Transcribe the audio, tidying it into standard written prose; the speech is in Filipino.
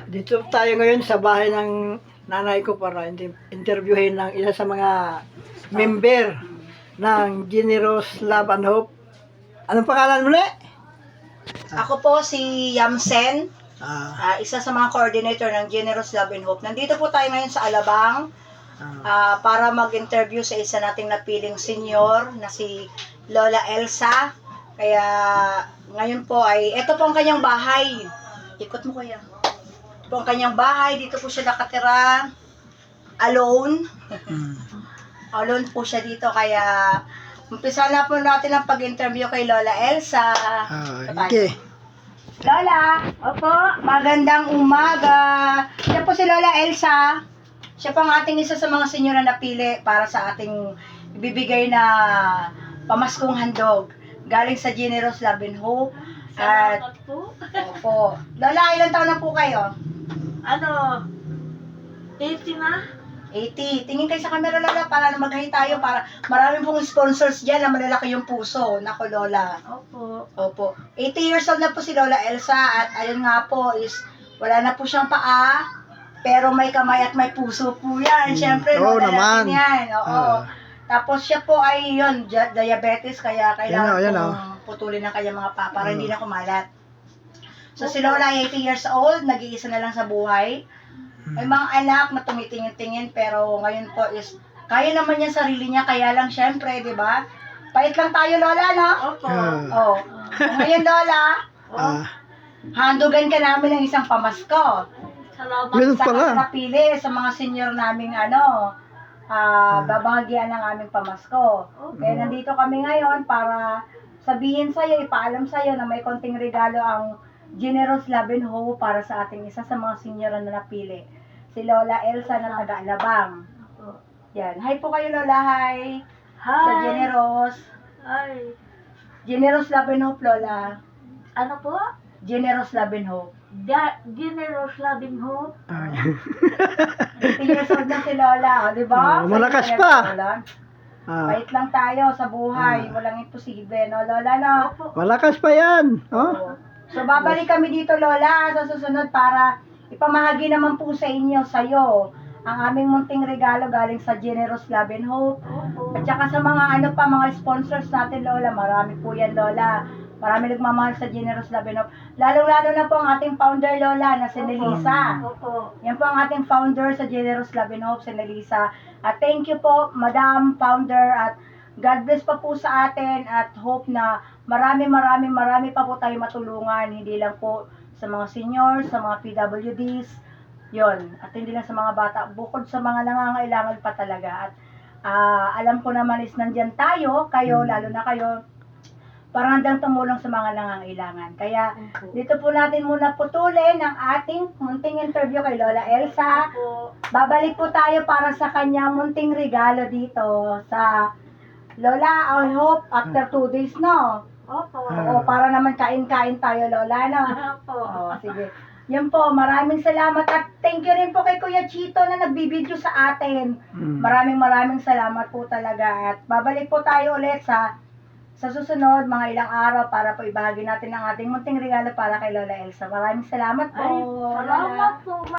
Dito tayo ngayon sa bahay ng nanay ko para interviewin ng isa sa mga member ng Generous Love and Hope. Anong pangalan mo na? Ako po si Yamsen, Ah, isa sa mga coordinator ng Generous Love and Hope. Nandito po tayo ngayon sa Alabang para mag-interview sa isa nating napiling senior na si Lola Elsa. Kaya ngayon po ay, ito po ang kanyang bahay. Ikot mo kuya. Ito po ang kanyang bahay. Dito po siya nakatira alone. Alone po siya dito. Kaya umpisa na po natin ang pag-interview kay Lola Elsa. okay. Lola, opo, magandang umaga. Siya po si Lola Elsa. Siya po ang ating isa sa mga senior na napili para sa ating ibibigay na pamaskong handog galing sa Generous Love and Hope. At, Salamat po. opo. Lola, ilang taon na po kayo? Ano, 80 na? 80. Tingin kayo sa camera, Lola, para na mag-hi tayo. Para maraming pong sponsors dyan na malalaki yung puso. Nako, Lola. Opo. Opo. 80 years old na po si Lola Elsa at ayun nga po is wala na po siyang paa pero may kamay at may puso po yan. Siyempre, Oo Lola naman. natin yan. Oo. Tapos siya po ay yun, diabetes kaya kailangan Yan, pong putulin ng kanyang mga paa para hindi na kumalat. So si Lola ay 80 years old, nag-iisa na lang sa buhay. May mga anak na tumitingin-tingin pero ngayon po is kaya naman niya sarili niya kaya lang siyempre, di ba? Pait lang tayo, Lola, no? Opo. Oh. Ngayon, Lola, handugan ka namin ng isang pamasko. Salamat. Ganun Sa pala. napili sa mga senior naming babahagian ng aming pamasko. Kaya nandito kami ngayon para sabihin sa'yo, ipaalam sa'yo na may konting regalo ang Generous Love and Hope para sa ating isa sa mga senior na napili. Si Lola Elsa na taga-Alabang. Opo. Yan. Hi po kayo, Lola. Hi. Sa Hi. Generous. Ay. Generous Love and Hope, Lola. Ano po? Generous Love and Hope. Generous Loving Hope. 80 years old na si Lola, di ba? Malakas Sa pa. Lola. Ah, Pait lang tayo sa buhay. Walang imposible, no, Lola, no? Opo. malakas pa yan. Oo. So, babalik kami dito, Lola, sa susunod para ipamahagi naman po sa inyo, sa'yo, ang aming munting regalo galing sa Generous Love and Hope. Opo. At saka sa mga mga sponsors natin, Lola, marami po yan, Lola. Marami nagmamahal sa Generous Love and Hope. Lalo-lalo na po ang ating founder, Lola, na si Nelisa. Opo. Yan po ang ating founder sa Generous Love and Hope, si Nelisa. At thank you po, Madam Founder, at God bless pa po sa atin at hope na marami pa po tayo matulungan, hindi lang po sa mga seniors, sa mga PWDs, yon, at hindi lang sa mga bata, bukod sa mga nangangailangan pa talaga. At alam ko naman is nandyan tayo, kayo, lalo na kayo, para handang tumulong sa mga nangangailangan. Kaya dito po natin muna putulin ang ating munting interview kay Lola Elsa. Opo. Babalik po tayo para sa kanyang munting regalo dito sa Lola, I hope after 2 days, no? Opo. Oo, para naman kain-kain tayo, Lola, no? Opo. Oo, sige. Yun po, maraming salamat at thank you rin po kay Kuya Chito na nagbibideo sa atin. Maraming salamat po talaga at babalik po tayo ulit sa susunod, mga ilang araw para po ibahagi natin ang ating munting regalo para kay Lola Elsa. Maraming salamat po. Ay, Lola. salamat po.